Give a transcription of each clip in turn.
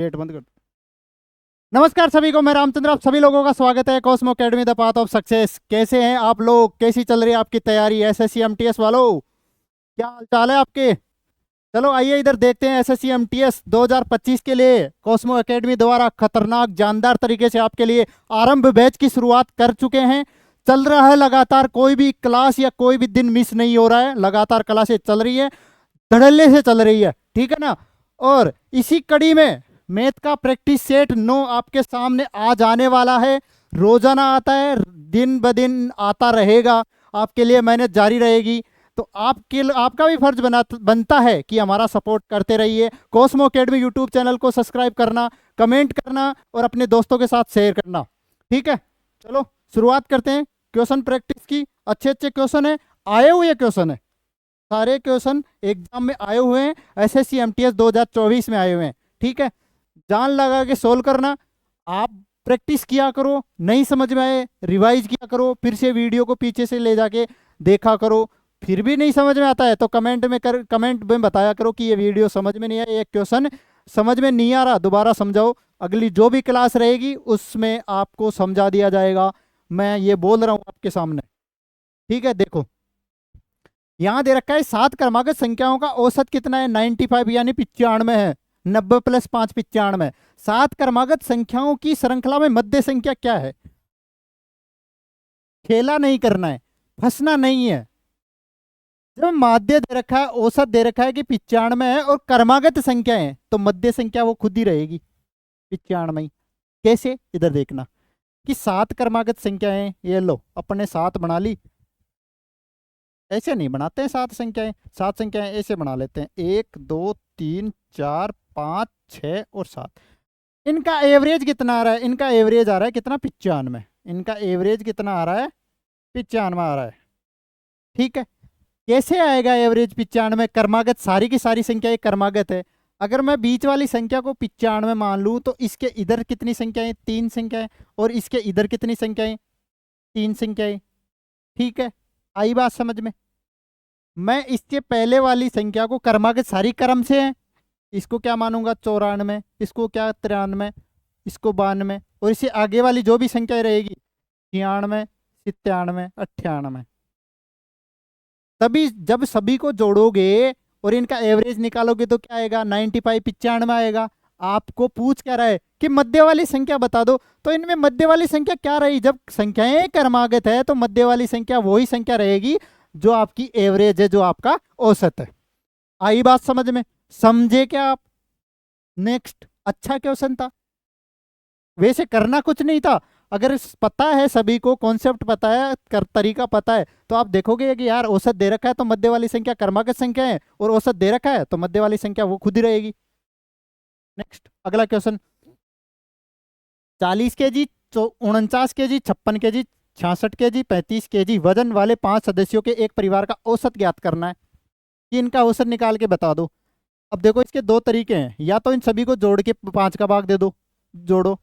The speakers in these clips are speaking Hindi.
गेट बंद कर। नमस्कार सभी को, मैं रामचंद्र, आप सभी लोगों का स्वागत है Cosmo academy the path of success. कैसे हैं आप लोग? कैसी चल रही है आपकी तैयारी एसएससी एमटीएस वालों? क्या हाल चाल है आपके? चलो आइए इधर देखते हैं एसएससी एमटीएस 2025 के लिए कॉस्मो एकेडमी द्वारा खतरनाक जानदार तरीके से आपके लिए आरंभ बैच की शुरुआत कर चुके हैं। चल रहा है लगातार, कोई भी क्लास या कोई भी दिन मिस नहीं हो रहा है, लगातार क्लासेस चल रही है, धड़ल्ले से चल रही है, ठीक है ना। और इसी कड़ी में मैथ का प्रैक्टिस सेट 9 आपके सामने आ जाने वाला है। रोजाना आता है, दिन ब दिन आता रहेगा, आपके लिए मेहनत जारी रहेगी। तो आपका भी फर्ज बनता है कि हमारा सपोर्ट करते रहिए। कॉस्मो अकेडमी यूट्यूब चैनल को सब्सक्राइब करना, कमेंट करना और अपने दोस्तों के साथ शेयर करना, ठीक है। चलो शुरुआत करते हैं क्वेश्चन प्रैक्टिस की। अच्छे अच्छे क्वेश्चन है, आए हुए क्वेश्चन है, सारे क्वेश्चन एग्जाम में आए हुए हैं, एसएससी एमटीएस 2024 में आए हुए हैं, ठीक है। जान लगा के सोल्व करना। आप प्रैक्टिस किया करो, नहीं समझ में आए रिवाइज किया करो, फिर से वीडियो को पीछे से ले जाके देखा करो। फिर भी नहीं समझ में आता है तो कमेंट में बताया करो कि ये वीडियो समझ में नहीं आया, ये क्वेश्चन समझ में नहीं आ रहा, दोबारा समझाओ। अगली जो भी क्लास रहेगी उसमें आपको समझा दिया जाएगा, मैं ये बोल रहा हूँ आपके सामने, ठीक है। देखो यहाँ दे रखा है 7 क्रमागत संख्याओं का औसत कितना है, 95 यानी 95 है। 90 + 5 95। 7 क्रमागत संख्याओं की श्रृंखला में मध्य संख्या क्या है? खेला नहीं करना है, फंसना नहीं है। जब माध्य दे रखा है, औसत दे रखा है कि 95 है और क्रमागत संख्या है, तो मध्य संख्या वो खुद ही रहेगी 95। कैसे? इधर देखना कि 7 क्रमागत संख्या है, ये लो अपने 7 बना ली। ऐसे नहीं बनाते हैं 7 संख्याएं, 7 संख्याएं ऐसे बना लेते हैं, 1 2 3 4 5 6 और 7। इनका एवरेज कितना आ रहा है? इनका एवरेज आ रहा है कितना? 95। इनका एवरेज कितना आ रहा है? 95 आ रहा है, ठीक है। कैसे आएगा एवरेज 95? क्रमागत, सारी की सारी संख्या एक क्रमागत है। अगर मैं बीच वाली संख्या को 95 मान लूं तो इसके इधर कितनी संख्याएं? 3 संख्याएं, और इसके इधर कितनी संख्याएं? 3 संख्याएं, ठीक है। आई बात समझ में? मैं इसके पहले वाली संख्या को क्रमागत सारी क्रम से है, इसको क्या मानूंगा? 94, इसको क्या 93, इसको 92, और इससे आगे वाली जो भी संख्या रहेगी 96 97 98। तभी जब सभी को जोड़ोगे और इनका एवरेज निकालोगे तो क्या आएगा? 95 95 आएगा। आपको पूछ क्या रहा है कि मध्य वाली संख्या बता दो, तो इनमें मध्य वाली संख्या क्या रही? जब संख्याएं क्रमागत है तो मध्य वाली संख्या वही संख्या रहेगी जो आपकी एवरेज है, जो आपका औसत है। आई बात समझ में? समझे क्या आप? नेक्स्ट, अच्छा क्वेश्चन था, वैसे करना कुछ नहीं था। अगर पता है सभी को, कॉन्सेप्ट पता है, तरीका पता है, तो आप देखोगे कि यार औसत दे रखा है तो मध्य वाली संख्या क्रमागत संख्या है, और औसत दे रखा है तो मध्य वाली संख्या वो खुद ही रहेगी। नेक्स्ट, अगला question. 40 KG, 49 KG, 56 KG, 66 KG, 35 KG वजन वाले 5 सदस्यों के एक परिवार का औसत ज्ञात करना है, कि इनका औसत निकाल के बता दो। अब देखो इसके दो तरीके हैं, या तो इन सभी को जोड़ के 5 का भाग दे दो, जोड़ो।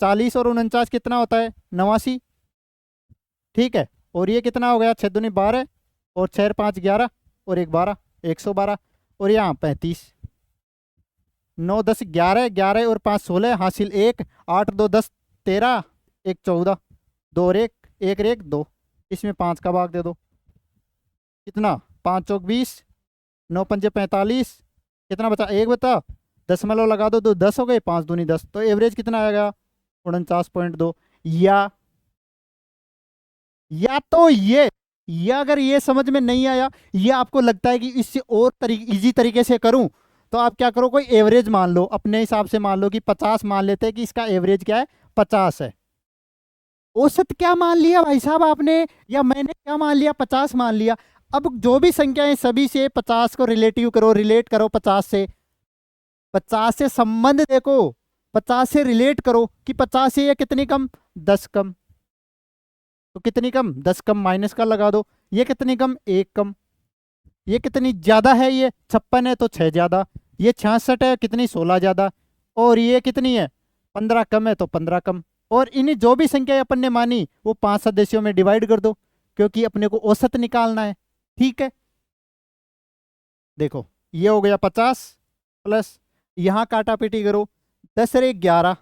40 और 49 कितना होता है? 89, ठीक है। और ये कितना हो गया? 6 दूनी 12, और 6 और 5 11, और 1 12, 112, और यहाँ 35। 9 10 11, 11 और 5 16, हासिल 1, 8 2 10 13, 1 14, 2 और 1, 1 और 1 2। इसमें 5 का भाग दे दो, कितना? 5 चौक 20, 9 पंजे 45, कितना बचा? 1 बता, दशमलव लगा दो, 10 हो गए, 5 दूनी 10, तो एवरेज कितना आएगा? 49.2। या तो ये अगर ये समझ में नहीं आया, ये आपको लगता है कि इससे और इजी तरीके से करूं, तो आप क्या करो, कोई एवरेज मान लो अपने हिसाब से, मान लो कि 50 मान लेते हैं कि इसका एवरेज क्या है? 50 है। औसत क्या मान लिया भाई साहब आपने, या मैंने क्या मान लिया? 50 मान लिया। अब जो भी संख्याएं सभी से 50 को रिलेटिव करो, रिलेट करो 50 से, 50 से संबंध देखो, 50 से रिलेट करो कि 50 से ये कितनी कम? 10 कम। तो कितनी कम? 10 कम, माइनस का लगा दो। ये कितनी कम? 1 कम। ये कितनी ज्यादा है? ये 56 है तो 6 ज्यादा। ये 66 है, कितनी? 16 ज्यादा। और ये कितनी है? 15 कम है तो 15 कम। और इन्हीं जो भी संख्या अपन ने मानी वो 5 सदस्यों में डिवाइड कर दो, क्योंकि अपने को औसत निकालना है, ठीक है। देखो ये हो गया 50 प्लस, यहाँ काटा पीटी करो, 10 रे 11,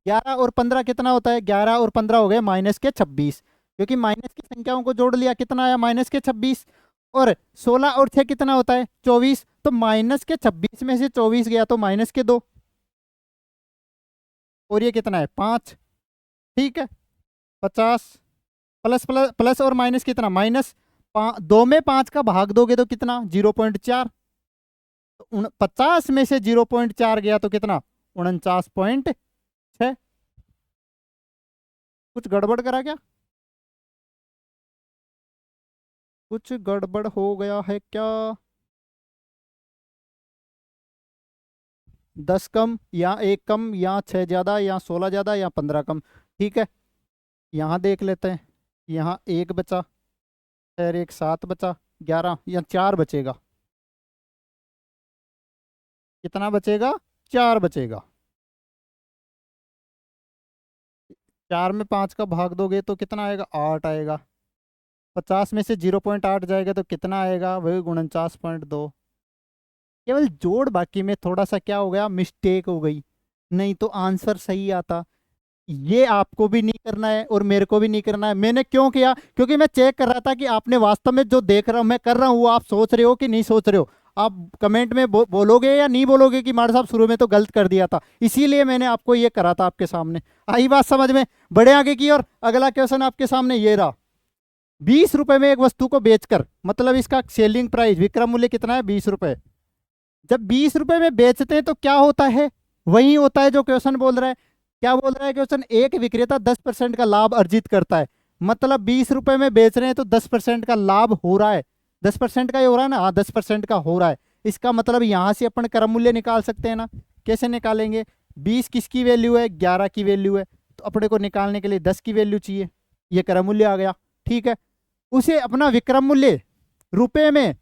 11 और 15 कितना होता है, 11 और 15 हो गए माइनस के 26, क्योंकि माइनस की संख्याओं को जोड़ लिया, कितना आया माइनस के 26। और 16 और 6 कितना होता है 24, तो माइनस के 26 में से 24 गया तो माइनस के 2, और ये कितना है 5। ठीक है, 50 प्लस प्लस प्लस और माइनस कितना माइनस, 2 में 5 का भाग दोगे तो कितना 0.4, तो 50 में से 0.4 गया तो कितना 49.6। कुछ गड़बड़ करा क्या, कुछ गड़बड़ हो गया है क्या? 10 कम या 1 कम या 6 ज़्यादा या 16 ज़्यादा या 15 कम। ठीक है, यहाँ देख लेते हैं, यहाँ 1 बचा, फिर 1 7 बचा, 11 या 4 बचेगा, कितना बचेगा 4 बचेगा। 4 में 5 का भाग दोगे तो कितना आएगा 8 आएगा, 50 में से 0.8 जाएगा तो कितना आएगा वही 49.2। केवल जोड़ बाकी में थोड़ा सा क्या हो गया मिस्टेक हो गई, नहीं तो आंसर सही आता। ये आपको भी नहीं करना है और मेरे को भी नहीं करना है। मैंने क्यों किया, क्योंकि मैं चेक कर रहा था कि आपने वास्तव में जो देख रहा हूं मैं कर रहा हूं वो आप सोच रहे हो कि नहीं सोच रहे हो। आप कमेंट में बोलोगे या नहीं बोलोगे कि मार साहब शुरू में तो गलत कर दिया था, इसीलिए मैंने आपको ये करा था आपके सामने। आई बात समझ में? बड़े आगे की और अगला क्वेश्चन आपके सामने ये रहा। 20 रुपए में एक वस्तु को बेचकर, मतलब इसका सेलिंग प्राइस विक्रय मूल्य कितना है 20 रुपए। जब 20 रुपए में बेचते हैं तो क्या होता है, वही होता है जो क्वेश्चन बोल रहा है। क्या बोल रहा है क्वेश्चन, एक विक्रेता 10% का लाभ अर्जित करता है, मतलब 20 रुपए में बेच रहे हैं तो 10% का लाभ हो रहा है। 10% का ही हो रहा है ना, हाँ 10% का हो रहा है। इसका मतलब यहां से अपन क्रम मूल्य निकाल सकते हैं ना। कैसे निकालेंगे, 20 किसकी वैल्यू है 11 की वैल्यू है, तो अपने को निकालने के लिए 10 की वैल्यू चाहिए, ये क्रम मूल्य आ गया। ठीक है, उसे अपना विक्रम मूल्य रुपए में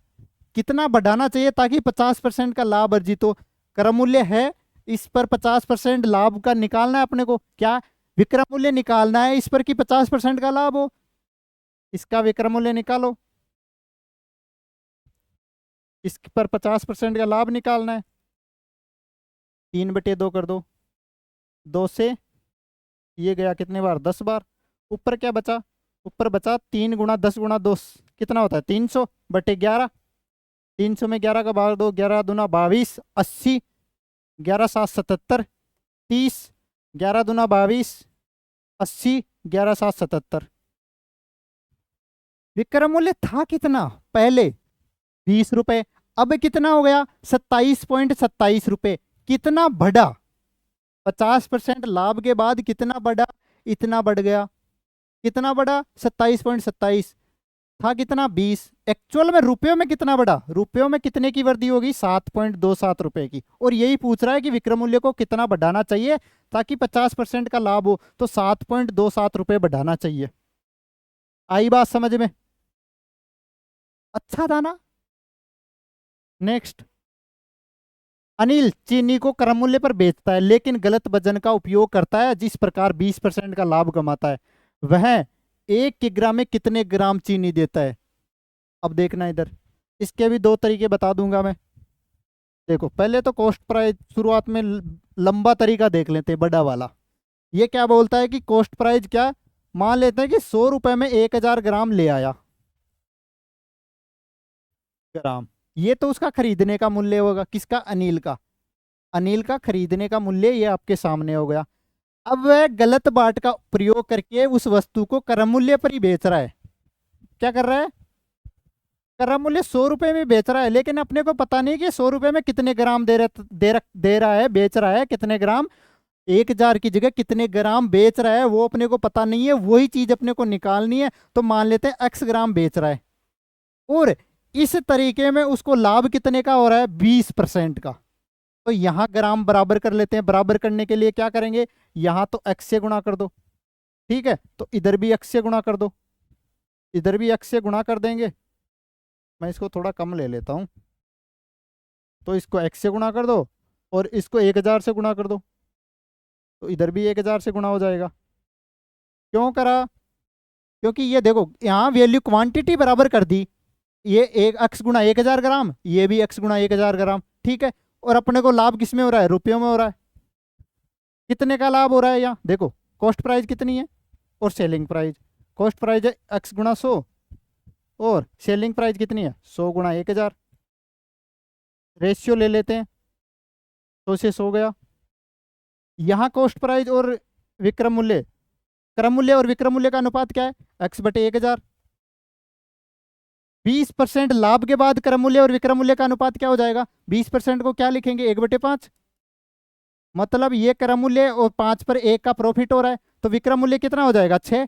कितना बढ़ाना चाहिए ताकि 50% का लाभ अर्जित हो। क्रम मूल्य है, इस पर 50% लाभ का निकालना है अपने को, क्या विक्रम मूल्य निकालना है इस पर कि 50% का लाभ हो। इसका विक्रम मूल्य निकालो, इस पर 50% का लाभ निकालना है। 3/2 कर दो, 2 से ये गया कितने बार 10 बार। ऊपर क्या बचा, ऊपर बचा 3 गुणा 10 गुणा 2 कितना होता है 300/11। 300 में 11 का भाग दो, 11 दूना 22, 80, 11 7 77, 30, 11 दूना 22, 80, 11 7 77। विक्रय मूल्य था कितना पहले 20 रुपए, अब कितना हो गया 27.27 रुपए। कितना बढ़ा, 50% लाभ के बाद कितना बढ़ा, इतना बढ़ गया। कितना बढ़ा 27.27, था कितना 20, एक्चुअल में रुपयों में कितना बढ़ा, रुपयों में कितने की वृद्धि होगी 7.27 रुपए की। और यही पूछ रहा है कि विक्रय मूल्य को कितना बढ़ाना चाहिए ताकि 50% का लाभ हो, तो 7.27 रुपए बढ़ाना चाहिए। आई बात समझ में? अच्छा था ना। नेक्स्ट, अनिल चीनी को क्रम मूल्य पर बेचता है लेकिन गलत वजन का उपयोग करता है, जिस प्रकार 20% का लाभ कमाता है। वह 1 किग्रा में कितने ग्राम चीनी देता है। अब देखना इधर, इसके भी 2 तरीके बता दूंगा मैं। देखो पहले तो कॉस्ट प्राइस शुरुआत में लंबा तरीका देख लेते हैं, बड़ा वाला। ये क्या बोलता है कि कॉस्ट प्राइस क्या, मान लेते हैं कि 100 रुपए में 1000 ग्राम ले आया ग्राम, ये तो उसका खरीदने का मूल्य होगा, किसका अनिल का। अनिल का खरीदने का मूल्य ये आपके सामने हो गया। अब वह गलत बाट का प्रयोग करके उस वस्तु को क्रम मूल्य पर ही बेच रहा है। क्या कर रहा है, क्रम मूल्य 100 रुपए में बेच रहा है, लेकिन अपने को पता नहीं कि 100 रुपए में कितने ग्राम दे रहा है, बेच रहा है कितने ग्राम, 1000 की जगह कितने ग्राम बेच रहा है वो अपने को पता नहीं है। वही चीज अपने को निकालनी है, तो मान लेते हैं x ग्राम बेच रहा है, और इस तरीके में उसको लाभ कितने का हो रहा है 20% का। तो यहाँ ग्राम बराबर कर लेते हैं, बराबर करने के लिए क्या करेंगे, यहाँ तो x से गुणा कर दो, ठीक है, तो इधर भी x से गुणा कर दो, इधर भी x से गुणा कर देंगे। मैं इसको थोड़ा कम ले लेता हूँ, तो इसको x से गुणा कर दो और इसको 1000 से गुणा कर दो, तो इधर भी 1000 से गुणा हो जाएगा। क्यों करा, क्योंकि ये देखो यहाँ वैल्यू क्वांटिटी बराबर कर दी, ये एक x गुणा 1000 ग्राम, ये भी x गुणा 1000 ग्राम, ठीक है। और अपने को लाभ किस में हो रहा है, रुपयों में हो रहा है। कितने का लाभ हो रहा है यहाँ देखो, कॉस्ट प्राइस कितनी है और सेलिंग प्राइस। कॉस्ट प्राइस है x गुणा 100 और सेलिंग प्राइस कितनी है 100 गुणा 1000। रेशियो ले लेते हैं, 100 से 100 गया। यहाँ कॉस्ट प्राइस और विक्रम मूल्य, क्रम मूल्य और विक्रम मूल्य का अनुपात क्या है x बटे 1000। 20% लाभ के बाद क्रम मूल्य और विक्रम मूल्य का अनुपात क्या हो जाएगा, 20% को क्या लिखेंगे 1/5। मतलब ये क्रम मूल्य और 5 पर 1 का प्रॉफिट हो रहा है, तो विक्रम मूल्य कितना हो जाएगा 6।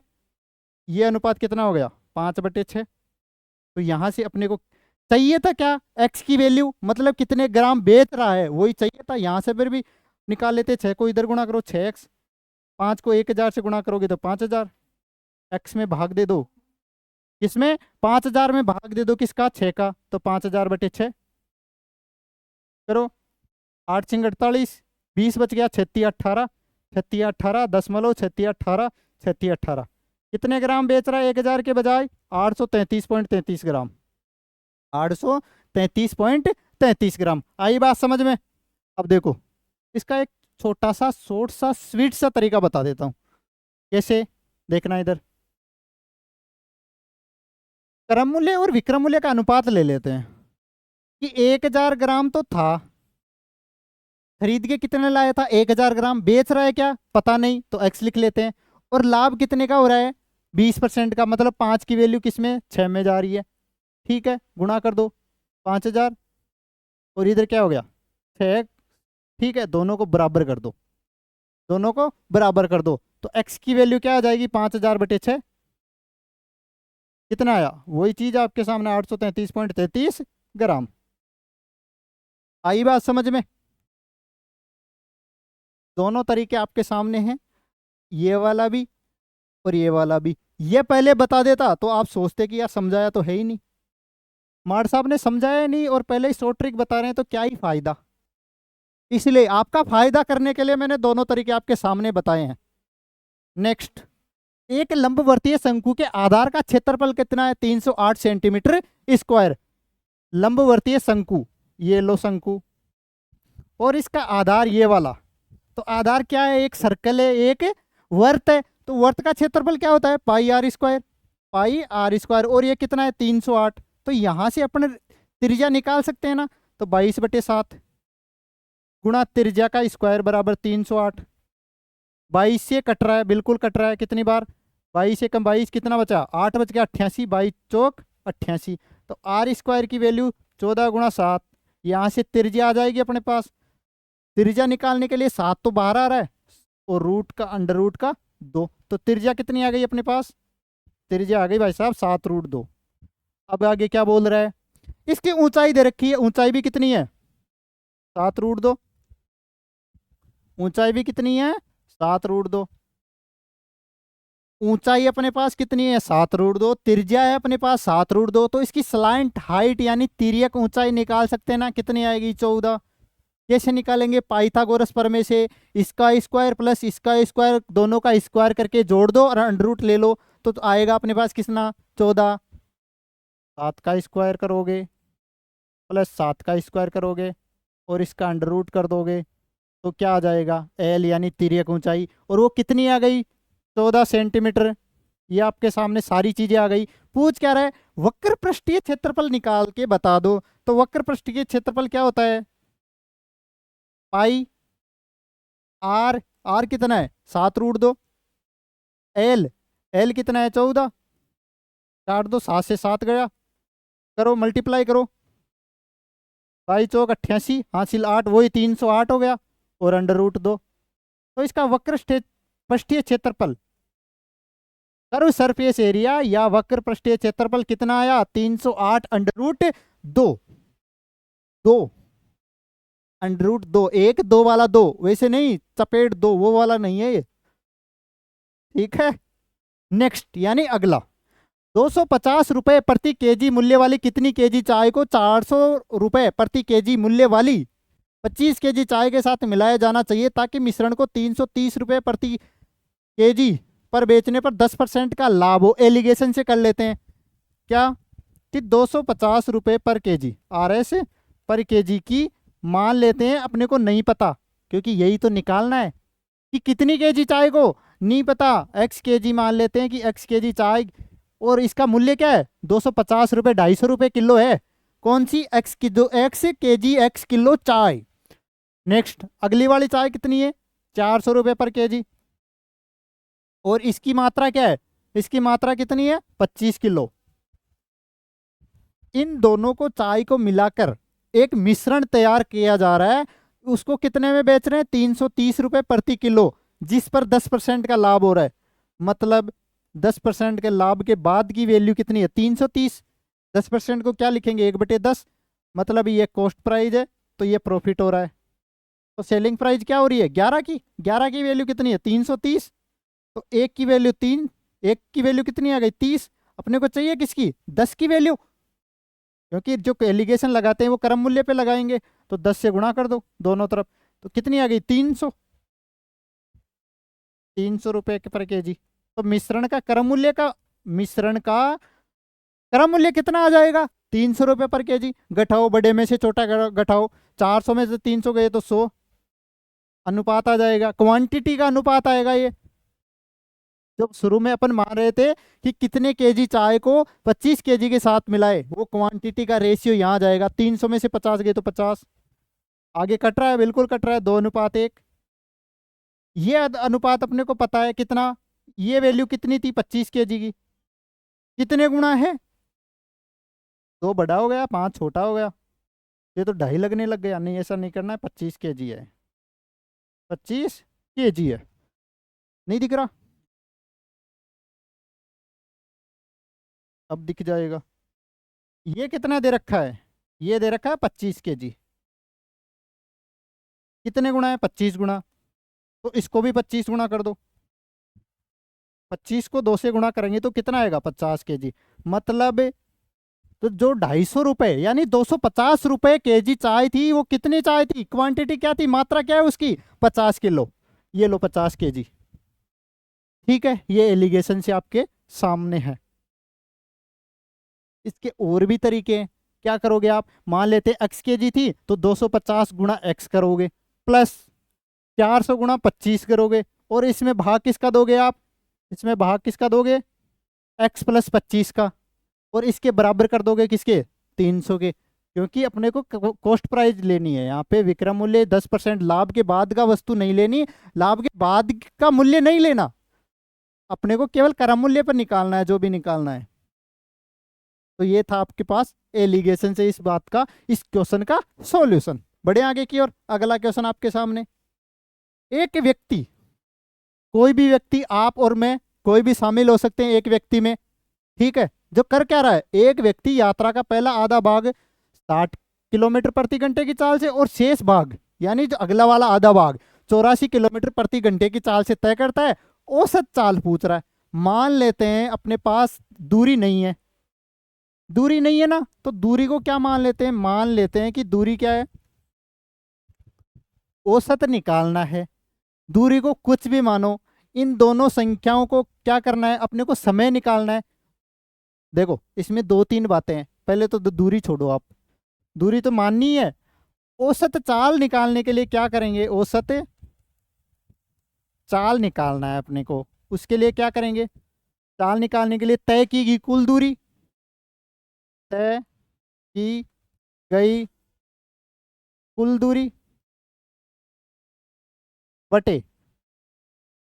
ये अनुपात कितना हो गया 5/6। तो यहां से अपने को चाहिए था क्या, x की वैल्यू, मतलब कितने ग्राम बेच रहा है वही चाहिए था। यहां से फिर भी निकाल लेते, 6 को इधर गुणा करो 6x, 5 को 1000 से गुणा करोगे तो 5000, x में भाग दे दो, किसमें 5000 में भाग दे दो किसका 6 का, तो 5000/6 करो। 8 सिंग 48, 20 बच गया 36 18, 36 18 दशमलव 36 18 36 18। कितने ग्राम बेच रहा है 1000 के बजाय 833.33 ग्राम, 833.33 ग्राम। आई बात समझ में। अब देखो इसका एक छोटा सा शॉर्ट सा स्वीट सा तरीका बता देता हूं, कैसे देखना। इधर क्रम मूल्य और विक्रम मूल्य का अनुपात ले लेते हैं कि 1000 ग्राम तो था, खरीद के कितने लाया था 1000 ग्राम, बेच रहा है क्या पता नहीं, तो x लिख लेते हैं। और लाभ कितने का हो रहा है 20% का, मतलब 5 की वैल्यू किस में 6 में जा रही है। ठीक है, गुणा कर दो 5000 और इधर क्या हो गया 6। ठीक है, दोनों को बराबर कर दो, दोनों को बराबर कर दो, तो x की वैल्यू क्या आ जाएगी 5000/6। कितना आया वही चीज आपके सामने 833.33 ग्राम। आई बात समझ में। दोनों तरीके आपके सामने हैं, ये वाला भी और ये वाला भी। ये पहले बता देता तो आप सोचते कि यार समझाया तो है ही नहीं, मार साहब ने समझाया नहीं और पहले ही शॉर्ट ट्रिक बता रहे हैं, तो क्या ही फायदा। इसलिए आपका फायदा करने के लिए मैंने दोनों तरीके आपके सामने बताए हैं। नेक्स्ट, एक लंबवर्तीय शंकु के आधार का क्षेत्रफल कितना है 308 सेंटीमीटर स्क्वायर। लंबवर्तीय शंकु, ये लो शंकु, और इसका आधार ये वाला, तो आधार क्या है एक सर्कल है एक वर्त है, तो वर्त का क्षेत्रफल क्या होता है pi r square, pi r square. और ये कितना है 308, तो यहां से अपन त्रिज्या निकाल सकते हैं ना, तो 22/7 गुणा त्रिज्या का स्क्वायर बराबर 308। 22 से कट रहा है, बिल्कुल कट रहा है, कितनी बार 22 से कम 22 कितना बचा 8 बच गया 88, 22 चौक 88। तो आर स्क्वायर की वैल्यू 14 गुणा 7, यहाँ से त्रिज्या आ जाएगी अपने पास। त्रिज्या निकालने के लिए 7 तो बाहर आ रहा है और रूट का अंडर रूट का 2, तो त्रिज्या कितनी आ गई अपने पास, त्रिज्या आ गई भाई साहब 7√2। अब आगे क्या बोल रहा है, इसकी ऊंचाई दे रखी है, ऊंचाई भी कितनी है 7√2, ऊंचाई भी कितनी है 7√2। ऊंचाई अपने पास कितनी है 7√2, त्रिज्या है अपने पास 7√2, तो इसकी स्लाइंट हाइट यानी तिर्यक ऊंचाई निकाल सकते हैं ना, कितनी आएगी 14। कैसे निकालेंगे, पाइथागोरस प्रमेय से, इसका स्क्वायर प्लस इसका स्क्वायर दोनों का स्क्वायर करके जोड़ दो और अंडर रूट ले लो, तो आएगा अपने पास कितना 14। 7 का स्क्वायर करोगे प्लस 7 का स्क्वायर करोगे और इसका अंडर रूट कर दोगे, तो क्या आ जाएगा एल यानी तिर्यक ऊंचाई, और वो कितनी आ गई 14 सेंटीमीटर। ये आपके सामने सारी चीजें आ गई। पूछ क्या रहा है, वक्र पृष्ठीय क्षेत्रफल निकाल के बता दो, तो वक्र पृष्ठीय क्षेत्रफल क्या होता है पाई आर, आर कितना है 7√2, एल, एल कितना है 14, काट दो 7 से 7 गया, करो मल्टीप्लाई करो, 22 चौक 88, हासिल 8 वही 308 हो गया और अंडर रूट 2। तो इसका वक्र पृष्ठीय क्षेत्रफल कर्व सरफेस एरिया या वक्र पृष्ठीय क्षेत्रफल कितना आया 308 अंडर रूट 2, 2 अंडर रूट 2, 1 2 वाला 2, वैसे नहीं चपेट 2 वो वाला नहीं है ये, ठीक है। नेक्स्ट यानी अगला, 250 रुपए प्रति केजी मूल्य वाली कितनी केजी चाय को 400 रुपए प्रति केजी मूल्य वाली 25 केजी चाय के साथ मिलाया जाना चाहिए, ताकि मिश्रण को 330 रुपए प्रति केजी पर बेचने पर 10% का लाभ हो। एलिगेशन से कर लेते हैं क्या कि 250 रुपए पर केजी आर एस पर केजी की मान लेते हैं, अपने को नहीं पता क्योंकि यही तो निकालना है कि कितनी केजी चाय को नहीं पता, एक्स केजी मान लेते हैं कि एक्स केजी चाय, और इसका मूल्य क्या है 250 रुपये, 250 रुपये किलो है। कौन सी एक्स की, दो एक्स केजी एक्स किलो चाय। नेक्स्ट अगली वाली चाय कितनी है 400 रुपये पर केजी, और इसकी मात्रा क्या है, इसकी मात्रा कितनी है 25 किलो। इन दोनों को चाय को मिलाकर एक मिश्रण तैयार किया जा रहा है, उसको कितने में बेच रहे हैं 330 रुपये प्रति किलो, जिस पर 10% का लाभ हो रहा है। मतलब 10% के लाभ के बाद की वैल्यू कितनी है 330। 10% को क्या लिखेंगे 1/10, मतलब ये कॉस्ट प्राइस है तो ये प्रॉफिट हो रहा है। तो सेलिंग प्राइस क्या हो रही है 11 की, 11 की वैल्यू कितनी है 330, तो एक की वैल्यू 3, एक की वैल्यू कितनी आ गई 30। अपने को चाहिए किसकी 10 की वैल्यू, क्योंकि जो एलिगेशन लगाते हैं वो क्रम मूल्य पे लगाएंगे, तो 10 से गुणा कर दो दोनों तरफ, तो कितनी आ गई 300, 300 रुपये पर केजी। तो मिश्रण का क्रम मूल्य का, मिश्रण का क्रम मूल्य कितना आ जाएगा 300 रुपये पर केजी। घटाओ, बड़े में से छोटा घटाओ, 400 में से 300 गए तो 100, अनुपात आ जाएगा, क्वांटिटी का अनुपात आएगा ये। जब शुरू में अपन मान रहे थे कि कितने केजी चाय को 25 केजी के साथ मिलाए, वो क्वांटिटी का रेशियो यहाँ आ जाएगा, 300 में से 50 गए तो 50, आगे कट रहा है, बिल्कुल कट रहा है, 2:1। ये अनुपात अपने को पता है कितना, ये वैल्यू कितनी थी 25 केजी की, कितने गुना है 2 बड़ा हो गया 5 छोटा हो गया, ये तो 2.5 लगने लग गया। नहीं, ऐसा नहीं करना है, 25 केजी है, 25 केजी है, नहीं दिख रहा, अब दिख जाएगा। ये कितना दे रखा है, ये दे रखा है 25 केजी, कितने गुना है 25 गुना, तो इसको भी 25 गुना कर दो, 25 को 2 से गुणा करेंगे तो कितना आएगा 50 केजी। मतलब तो जो 250 रुपये यानी 250 रुपये केजी चाय थी, वो कितनी चाय थी, क्वांटिटी क्या थी, मात्रा क्या है उसकी 50 किलो। ये लो 50 केजी, ठीक है, ये एलिगेशन से आपके सामने है। इसके और भी तरीके हैं, क्या करोगे आप, मान लेते एक्स केजी थी तो 250 गुणा एक्स करोगे, प्लस 400 गुणा 25 करोगे, और इसमें भाग किसका दोगे आप, इसमें भाग किसका दोगे एक्स प्लस 25 का, और इसके बराबर कर दोगे किसके 300 के, क्योंकि अपने को कॉस्ट प्राइस लेनी है यहाँ पे, विक्रय मूल्य 10% लाभ के बाद का वस्तु नहीं लेनी, लाभ के बाद का मूल्य नहीं लेना, अपने को केवल क्रम मूल्य पर निकालना है जो भी निकालना है। तो ये था आपके पास एलिगेशन से इस बात का, इस क्वेश्चन का सॉल्यूशन। बढ़े आगे की ओर, अगला क्वेश्चन आपके सामने। एक व्यक्ति, कोई भी व्यक्ति, आप और मैं कोई भी शामिल हो सकते हैं एक व्यक्ति में, ठीक है, जो कर क्या रहा है, एक व्यक्ति यात्रा का पहला आधा भाग 60 किलोमीटर प्रति घंटे की चाल से, और शेष भाग यानी जो अगला वाला आधा भाग 84 किलोमीटर प्रति घंटे की चाल से तय करता है। औसत चाल पूछ रहा है। मान लेते हैं अपने पास दूरी नहीं है, दूरी नहीं है ना, तो दूरी को क्या मान लेते हैं, मान लेते हैं कि दूरी क्या है, औसत निकालना है। दूरी को कुछ भी मानो, इन दोनों संख्याओं को क्या करना है, अपने को समय निकालना है। देखो इसमें 2-3 बातें हैं, पहले तो दूरी छोड़ो आप, दूरी तो माननी है। औसत चाल निकालने के लिए क्या करेंगे, औसत चाल निकालना है अपने को, उसके लिए क्या करेंगे, चाल निकालने के लिए तय की गई कुल दूरी, तय की गई कुल दूरी बटे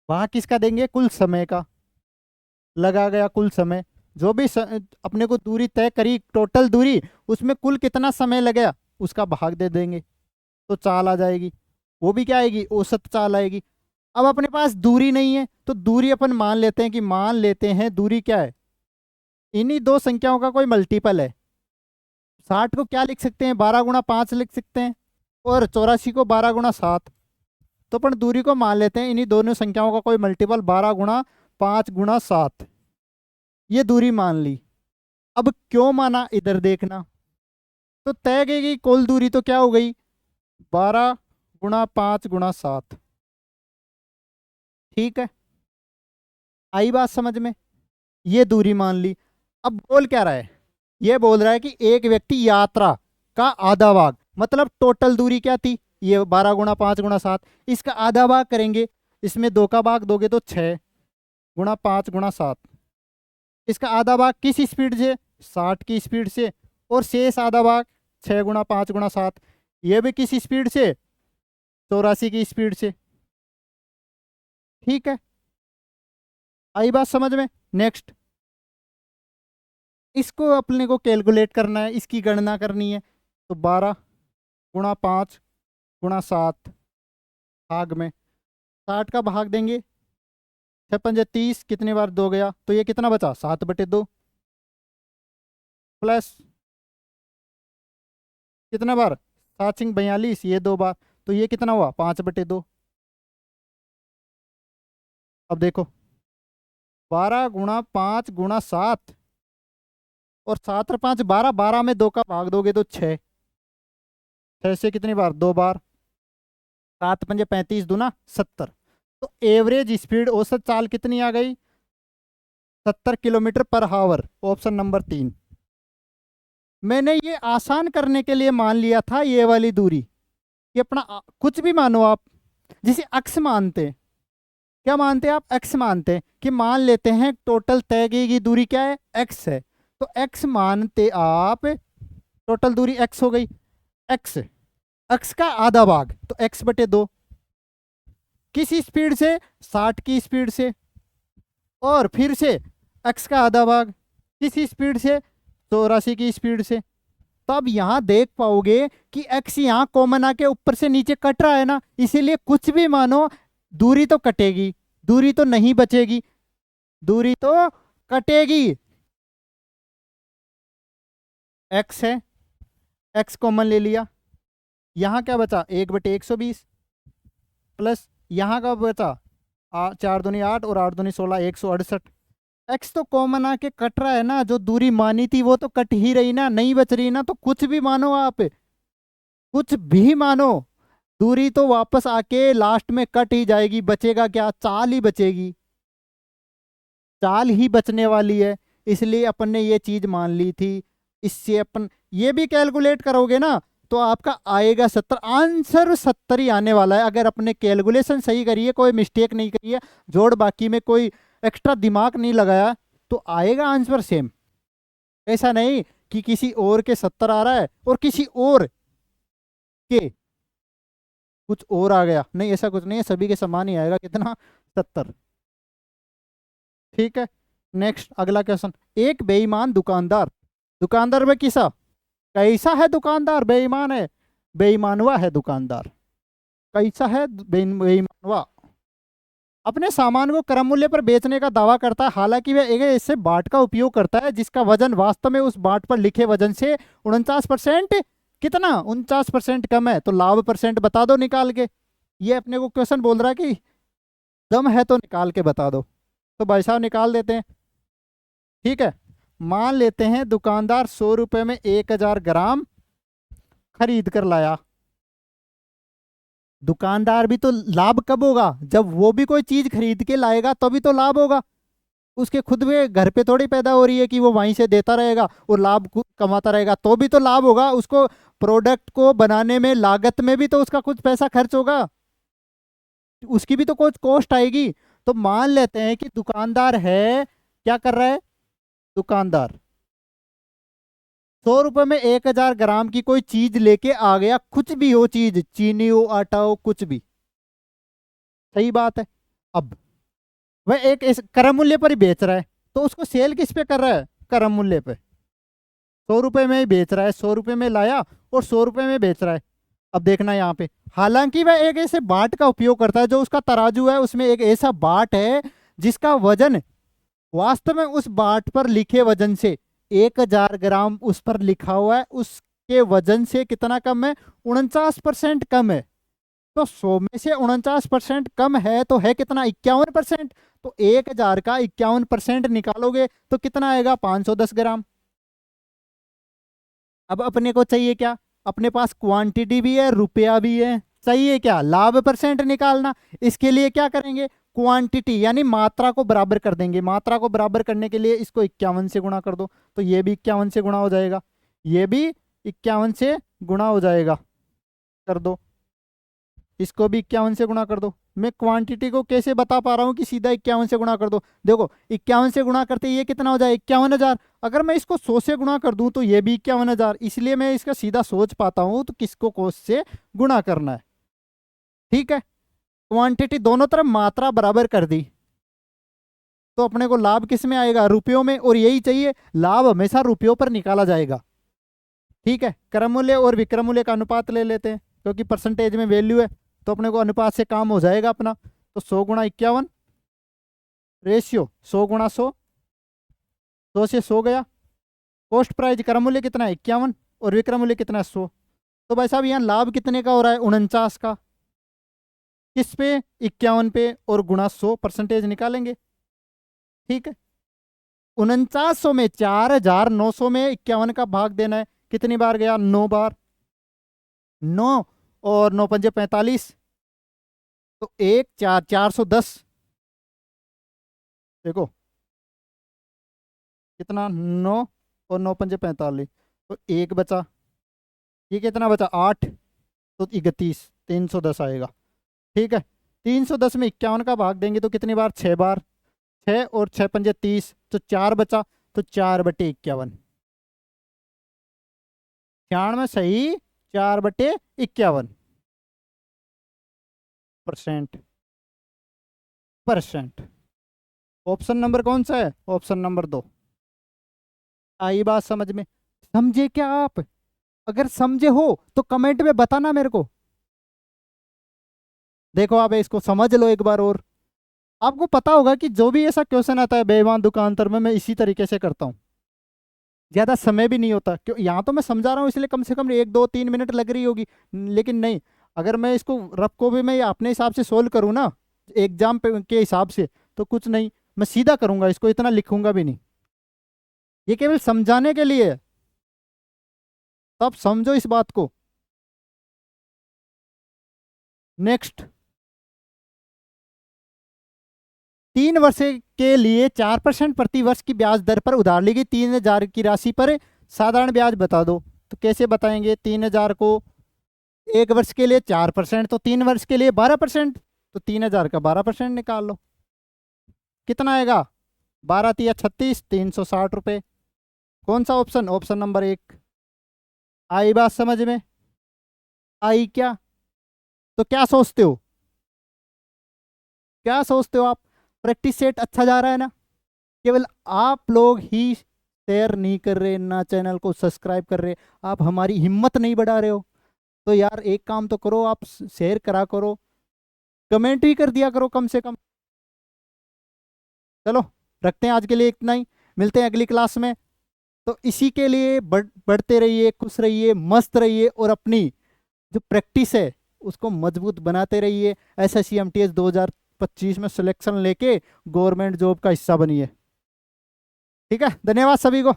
वहां किसका देंगे, कुल समय का, लगा गया कुल समय, जो भी अपने को दूरी तय करी टोटल दूरी, उसमें कुल कितना समय लगेगा उसका भाग दे देंगे, तो चाल आ जाएगी, वो भी क्या आएगी औसत चाल आएगी। अब अपने पास दूरी नहीं है, तो दूरी अपन मान लेते हैं कि, मान लेते हैं दूरी क्या है, इन्हीं दो संख्याओं का कोई मल्टीपल है। 60 को क्या लिख सकते हैं 12 गुणा 5 लिख सकते हैं, और 84 को 12 गुणा 7, तो अपन दूरी को मान लेते हैं इन्हीं दोनों संख्याओं का कोई मल्टीपल 12 गुणा 5 गुणा 7, ये दूरी मान ली। अब क्यों माना इधर देखना, तो तय की गई कुल दूरी तो क्या हो गई 12 गुणा 5 गुणा 7, ठीक है, आई बात समझ में, ये दूरी मान ली। अब बोल क्या रहा है, ये बोल रहा है कि एक व्यक्ति यात्रा का आधा भाग, मतलब टोटल दूरी क्या थी ये 12 गुणा 5 गुणा 7, इसका आधा भाग करेंगे, इसमें 2 का भाग दोगे तो 6 गुणा 5 गुणा 7। इसका आधा भाग किस स्पीड से, 60 की स्पीड से। और शेष आधा भाग 6 गुणा 5 गुणा 7, ये भी किस स्पीड से, 84 की स्पीड से। ठीक है, आई बात समझ में। नेक्स्ट, इसको अपने को कैलकुलेट करना है, इसकी गणना करनी है। तो 12 गुणा 5 गुणा 7 भाग में 60 का भाग देंगे, 6 पंजे 30, कितनी बार 2 गया, तो ये कितना बचा, 7/2 प्लस कितना बार, 7×42, ये 2 बार, तो ये कितना हुआ, 5/2। अब देखो 12 गुणा 5 गुणा 7 और 7 और 5 12, 12 में 2 का भाग दोगे तो 6, 6 से कितनी बार, 2 बार, 7 पंजे 35 दूना 70। तो एवरेज स्पीड औसत चाल कितनी आ गई, 70 kilometre per hour, option number 3। मैंने ये आसान करने के लिए मान लिया था ये वाली दूरी, ये अपना कुछ भी मानो आप, जिसे अक्स मानते हैं। क्या मानते हैं आप, एक्स मानते हैं, कि मान लेते हैं टोटल तय की गई दूरी क्या है, एक्स है। तो एक्स मानते आप, टोटल दूरी एक्स हो गई, एक्स, एक्स का आधा भाग तो x/2, किस स्पीड से, 60 की स्पीड से। और फिर से एक्स का आधा भाग किस स्पीड से, 84 की स्पीड से। तो अब यहां देख पाओगे कि एक्स यहां कॉमन आके ऊपर से नीचे कट रहा है ना, इसीलिए कुछ भी मानो दूरी तो कटेगी, दूरी तो नहीं बचेगी, दूरी तो कटेगी। एक्स है, एक्स कॉमन ले लिया, यहां क्या बचा, 1/120 प्लस यहां का बचा 4 दूनी 8 और 8 दूनी 16, 168। एक्स तो कॉमन आके कट रहा है ना, जो दूरी मानी थी वो तो कट ही रही ना, नहीं बच रही ना। तो कुछ भी मानो आप, कुछ भी मानो, दूरी तो वापस आके लास्ट में कट ही जाएगी, बचेगा क्या, चाल ही बचेगी, चाल ही बचने वाली है। इसलिए अपन ने ये चीज मान ली थी। इससे अपन ये भी कैलकुलेट करोगे ना तो आपका आएगा 70, आंसर 70 ही आने वाला है। अगर अपने कैलकुलेशन सही करिए, कोई मिस्टेक नहीं करिए, जोड़ बाकी में कोई एक्स्ट्रा दिमाग नहीं लगाया, तो आएगा आंसर सेम। ऐसा नहीं कि किसी और के 70 आ रहा है और किसी और के कुछ और आ गया, नहीं, ऐसा कुछ नहीं है, सभी के समान ही आएगा, कितना, 70। ठीक है, नेक्स्ट अगला क्वेश्चन। एक बेईमान दुकानदार, दुकानदार में किसा, कैसा है दुकानदार, बेईमान है, बेईमानवा है दुकानदार, कैसा है, बेईमानवा, अपने सामान को क्रम मूल्य पर बेचने का दावा करता है, हालांकि वह एक ऐसे बाट का उपयोग करता है जिसका वजन वास्तव में उस बाट पर लिखे वजन से 49%, कितना, 49% कम है। तो लाभ परसेंट बता दो निकाल के। ये अपने को क्वेश्चन बोल रहा है कि कम है तो निकाल के बता दो। तो भाई साहब निकाल देते हैं। ठीक है, मान लेते हैं दुकानदार 100 रुपए में 1000 ग्राम खरीद कर लाया। दुकानदार भी तो लाभ कब होगा, जब वो भी कोई चीज खरीद के लाएगा तभी तो लाभ होगा। उसके खुद में घर पे थोड़ी पैदा हो रही है कि वो वहीं से देता रहेगा और लाभ कमाता रहेगा, तो भी तो लाभ होगा। उसको प्रोडक्ट को बनाने में लागत में भी तो उसका कुछ पैसा खर्च होगा, उसकी भी तो कुछ कॉस्ट आएगी। तो मान लेते हैं कि दुकानदार है, क्या कर रहा है दुकानदार, 100 रुपए में 1000 ग्राम की कोई चीज लेके आ गया, कुछ भी हो चीज, चीनी हो, आटा हो, कुछ भी, सही बात है। अब वह एक क्रम मूल्य पर ही बेच रहा है, तो उसको सेल किस पे कर रहा है, क्रम मूल्य पे। 100 रुपए में ही बेच रहा है, 100 रुपए में लाया और 100 रुपए में बेच रहा है। अब देखना यहाँ पे, हालांकि वह एक ऐसे बाट का उपयोग करता है, जो उसका तराजू है उसमें एक ऐसा बाट है जिसका वजन वास्तव में उस बाट पर लिखे वजन से 1000 ग्राम उस पर लिखा हुआ है, उसके वजन से कितना कम है, 49% कम है। तो 100 में से 49% कम है तो है कितना, 51%। तो 1000 का 51% निकालोगे तो कितना आएगा, 510 ग्राम। अब अपने को चाहिए क्या, अपने पास क्वांटिटी भी है, रुपया भी है, चाहिए क्या, लाभ परसेंट निकालना। इसके लिए क्या करेंगे, क्वांटिटी यानी मात्रा को बराबर कर देंगे। मात्रा को बराबर करने के लिए इसको 51 से गुणा कर दो, तो ये भी 51 से गुणा हो जाएगा, ये भी 51 से गुणा हो जाएगा, कर दो इसको भी 51 से गुणा कर दो। मैं क्वांटिटी को कैसे बता पा रहा हूँ कि सीधा 51 से गुणा कर दो। देखो 51 से गुणा करते ये कितना हो जाए 51,000। अगर मैं इसको 100 से गुणा कर दूं तो ये भी 51,000। इसलिए मैं इसका सीधा सोच पाता हूँ तो किसको कोस से गुणा करना है। ठीक है, क्वांटिटी दोनों तरफ मात्रा बराबर कर दी तो अपने को लाभ किस में आएगा, रुपयों में। और यही चाहिए, लाभ हमेशा रुपयों पर निकाला जाएगा। ठीक है, क्रम मूल्य और विक्रम मूल्य का अनुपात ले लेते हैं क्योंकि परसेंटेज में वैल्यू है तो अपने को अनुपात से काम हो जाएगा अपना। तो 100 गुणा 51 रेशियो 100 गुणा 100, 100 से 100 गया। कॉस्ट प्राइस क्रम मूल्य कितना है 51 और विक्रम मूल्य कितना है 100। तो भाई साहब यहाँ लाभ कितने का हो रहा है 49 का। किस पे 51 पे और गुणा 100 परसेंटेज निकालेंगे। ठीक है, 4900 में 4900 में 51 का भाग देना है। कितनी बार गया 9 बार, 9 और 9 पंजे 45 तो 1 4 410। देखो कितना 9 और 9 पंजे 45 तो 1 बचा। ये कितना बचा 8 तो 31 310 आएगा। ठीक है, 310 में 51 का भाग देंगे तो कितनी बार 6 बार, 6 और 6 पंजे 30 तो 4 बचा। तो 4/51 96 सही 4/51 परसेंट। ऑप्शन नंबर कौन सा है, ऑप्शन नंबर 2। आई बात समझ में, समझे क्या आप? अगर समझे हो तो कमेंट में बताना मेरे को। देखो आप इसको समझ लो एक बार और। आपको पता होगा कि जो भी ऐसा क्वेश्चन आता है बेईमान दुकानदार में, मैं इसी तरीके से करता हूँ। ज्यादा समय भी नहीं होता क्यों, यहाँ तो मैं समझा रहा हूँ इसलिए कम से कम 1 2 3 मिनट लग रही होगी। लेकिन नहीं, अगर मैं इसको रफ को भी मैं अपने हिसाब से सोल्व करूँ ना एग्जाम के हिसाब से तो कुछ नहीं, मैं सीधा करूंगा इसको, इतना लिखूंगा भी नहीं। ये केवल समझाने के लिए है, तब समझो इस बात को। नेक्स्ट, 3 वर्ष के लिए 4% प्रति वर्ष की ब्याज दर पर उधार ली गई 3,000 की राशि पर साधारण ब्याज बता दो। तो कैसे बताएंगे 3,000 को 1 वर्ष के लिए 4% तो 3 वर्ष के लिए 12%। तो 3,000 का 12% निकाल लो, कितना आएगा 12 तिया 36 360 रुपये। कौन सा ऑप्शन, ऑप्शन नंबर 1। आई बात समझ में, आई क्या? तो क्या सोचते हो, क्या सोचते हो आप? प्रैक्टिस सेट अच्छा जा रहा है ना? केवल आप लोग ही शेयर नहीं कर रहे ना, चैनल को सब्सक्राइब कर रहे, आप हमारी हिम्मत नहीं बढ़ा रहे हो। तो यार एक काम तो करो, आप शेयर करा करो, कमेंट भी कर दिया करो कम से कम। चलो रखते हैं आज के लिए इतना ही, मिलते हैं अगली क्लास में। तो इसी के लिए बढ़ते रहिए, खुश रहिए, मस्त रहिए और अपनी जो प्रैक्टिस है उसको मजबूत बनाते रहिए। एसएससी एमटीएस 2025 में सिलेक्शन लेके गवर्नमेंट जॉब का हिस्सा बनिए। ठीक है, धन्यवाद सभी को।